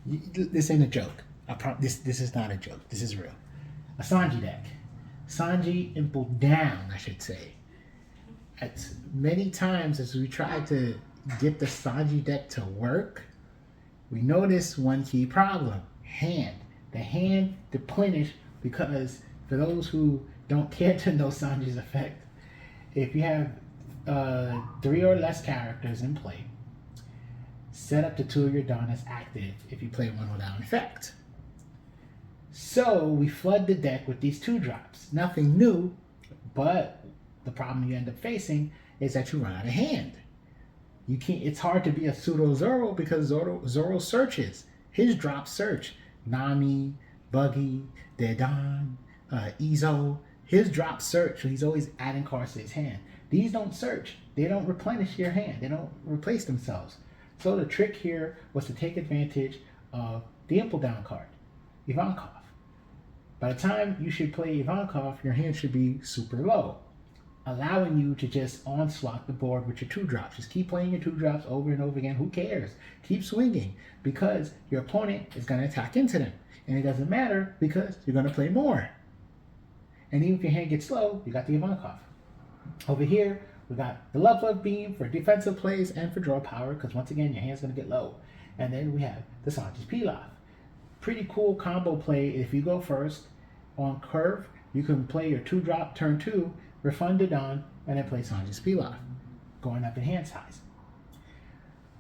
This ain't a joke. This is not a joke. This is real. A Sanji deck. Sanji Imple down, I should say. As many times as we tried to get the Sanji deck to work, we noticed one key problem. Hand. The hand deplenish, because for those who don't care to know Sanji's effect, if you have 3 or less characters in play, set up to 2 of your Dawn as active if you play one without an effect. So we flood the deck with these 2-drops. Nothing new, but the problem you end up facing is that you run out of hand. You can't. It's hard to be a pseudo Zoro because Zoro searches. His drops search. Nami, Buggy, Dedan, Izo. His drops search. So he's always adding cards to his hand. These don't search. They don't replenish your hand. They don't replace themselves. So the trick here was to take advantage of the Imple down card, Ivankov. By the time you should play Ivankov, your hand should be super low, allowing you to just onslaught the board with your 2-drops. Just keep playing your 2-drops over and over again. Who cares? Keep swinging, because your opponent is going to attack into them. And it doesn't matter because you're going to play more. And even if your hand gets slow, you got the Ivankov. Over here, we got the Love Beam for defensive plays and for draw power, because once again, your hand's going to get low. And then we have the Sanji's Pilaf. Pretty cool combo play. If you go first on curve, you can play your 2-drop turn 2, refund it on, and then play Sanji's Pilaf, going up in hand size.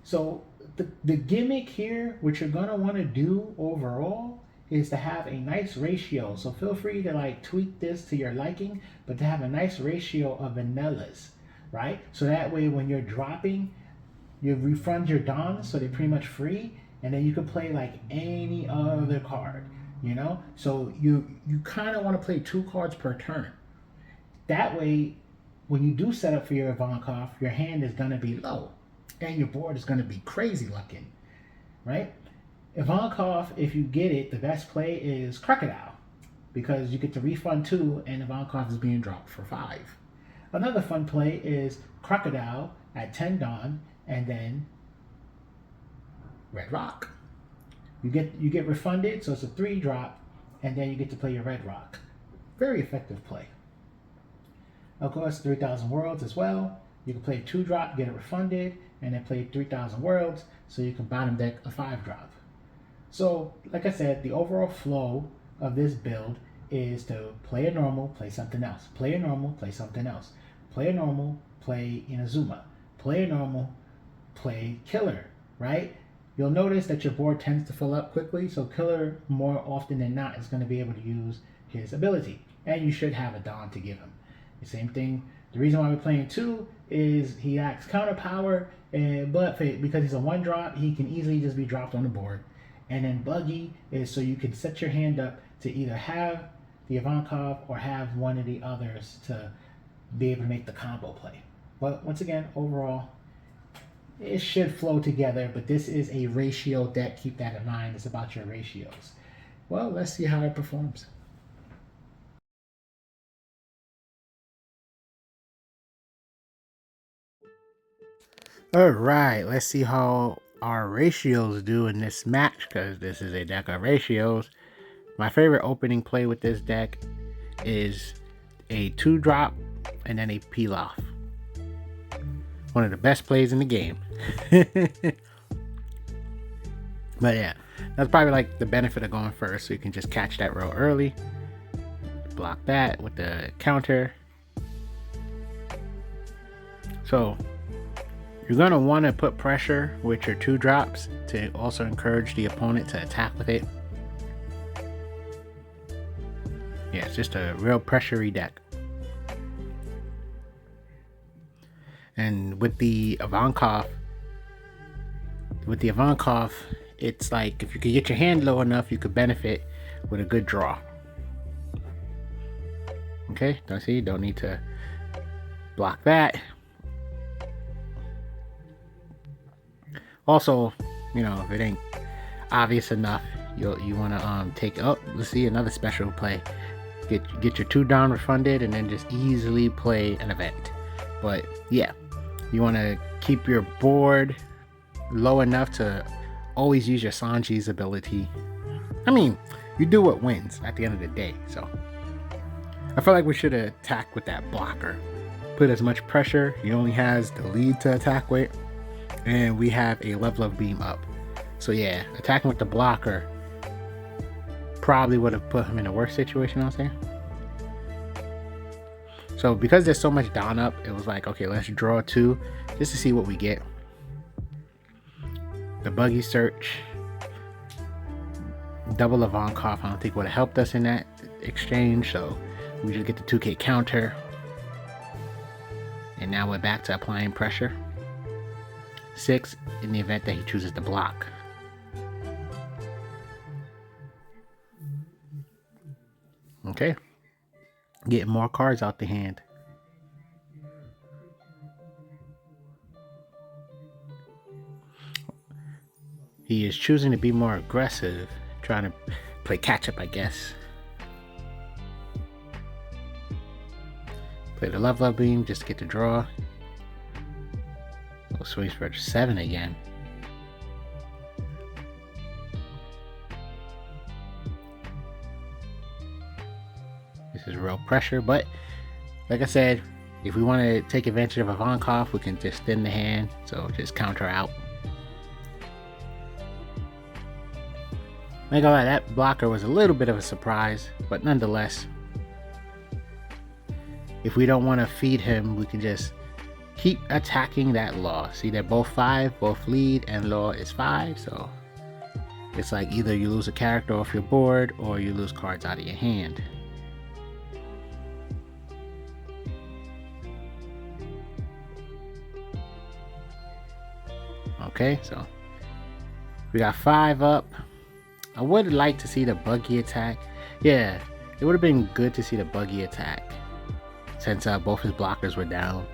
So the gimmick here, which you're going to want to do overall, is to have a nice ratio. So feel free to like tweak this to your liking, but to have a nice ratio of vanillas, right? So that way when you're dropping, you refund your Dons, so they're pretty much free, and then you can play like any other card, you know? So you kind of want to play 2 cards per turn. That way, when you do set up for your Ivankov, your hand is going to be low, and your board is going to be crazy looking, right? Ivankov, if you get it, the best play is Crocodile, because you get to refund 2, and Ivankov is being dropped for 5. Another fun play is Crocodile at 10 Dawn, and then Red Rock. You get refunded, so it's a 3-drop, and then you get to play your Red Rock. Very effective play. Of course, 3,000 Worlds as well. You can play a 2-drop, get it refunded, and then play 3,000 Worlds, so you can bottom deck a 5-drop. So, like I said, the overall flow of this build is to play a normal, play something else. Play a normal, play something else. Play a normal, play Inazuma. Play a normal, play Killer, right? You'll notice that your board tends to fill up quickly, so Killer, more often than not, is going to be able to use his ability. And you should have a Dawn to give him. The same thing, the reason why we're playing 2 is he acts counter power, but because he's a 1-drop, he can easily just be dropped on the board. And then Buggy is so you can set your hand up to either have the Ivankov or have one of the others to be able to make the combo play. But once again, overall, it should flow together, but this is a ratio deck. Keep that in mind. It's about your ratios. Well, let's see how it performs. All right, let's see how our ratios do in this match, because this is a deck of ratios. My favorite opening play with this deck is a 2-drop and then a Pilaf. One of the best plays in the game. But yeah, that's probably like the benefit of going first, so you can just catch that real early. Block that with the counter. So you're going to want to put pressure with your 2-drops to also encourage the opponent to attack with it. Yeah, it's just a real pressury deck. And with the Ivankov, it's like if you could get your hand low enough, you could benefit with a good draw. Okay, don't need to block that. Also, you know, if it ain't obvious enough, you want to take up. Let's see another special play. Get your 2 down refunded, and then just easily play an event. But yeah, you want to keep your board low enough to always use your Sanji's ability. I mean, you do what wins at the end of the day. So I feel like we should attack with that blocker. Put as much pressure. He only has the lead to attack with, and we have a level of beam up. So yeah, attacking with the blocker probably would have put him in a worse situation, I'll say. So because there's so much down up, it was like, okay, let's draw 2 just to see what we get. The buggy search, double Ivankov, I don't think would have helped us in that exchange, so we just get the 2K counter. And now we're back to applying pressure. 6 in the event that he chooses to block. Okay. Getting more cards out the hand. He is choosing to be more aggressive, trying to play catch up, I guess. Play the level up beam just to get the draw. Oh, swings for 7 again. This is real pressure, but like I said, if we want to take advantage of Ivankov, we can just thin the hand, so just counter out. Not gonna lie, that blocker was a little bit of a surprise, but nonetheless, if we don't want to feed him, we can just keep attacking that law. See, they're both 5, both lead, and law is 5, so it's like either you lose a character off your board or you lose cards out of your hand. Okay, so we got 5 up. I would like to see the buggy attack. Yeah, it would have been good to see the buggy attack since both his blockers were down.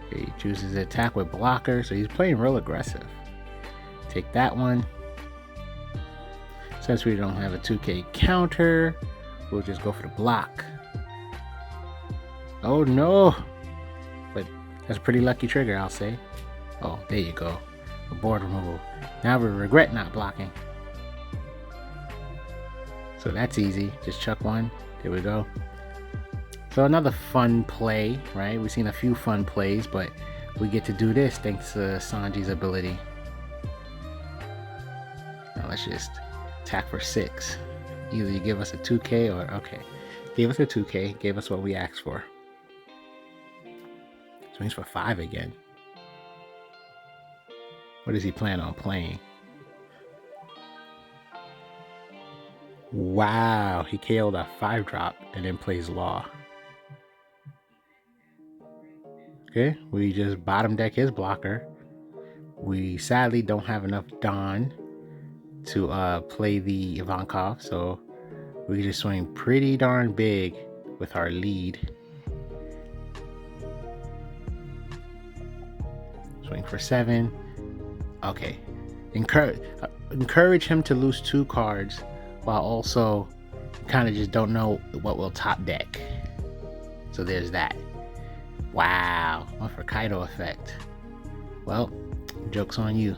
Okay, he chooses to attack with blocker, so he's playing real aggressive. Take that one. Since we don't have a 2K counter, we'll just go for the block. Oh no! But that's a pretty lucky trigger, I'll say. Oh, there you go. A board removal. Now we regret not blocking. So that's easy. Just chuck one. There we go. So another fun play, right? We've seen a few fun plays, but we get to do this thanks to Sanji's ability. Now let's just attack for 6. Either you give us a 2K or, okay. Gave us a 2K, gave us what we asked for. Swings for 5 again. What does he plan on playing? Wow, he KO'd a 5-drop and then plays Law. Okay, we just bottom deck his blocker. We sadly don't have enough Dawn to play the Ivankov, so we can just swing pretty darn big with our lead. Swing for 7. Okay, encourage him to lose 2 cards while also kind of just don't know what will top deck. So there's that. Wow, one for Kaido effect. Well, joke's on you.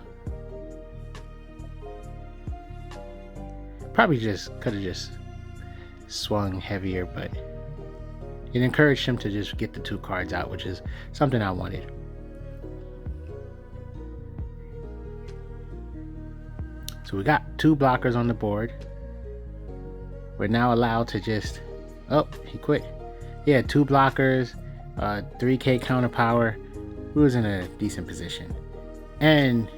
Probably just could have just swung heavier, but it encouraged him to just get the 2 cards out, which is something I wanted. So we got 2 blockers on the board. We're now allowed to just... Oh, he quit. Yeah, 2 blockers, 3K counter power. We was in a decent position. And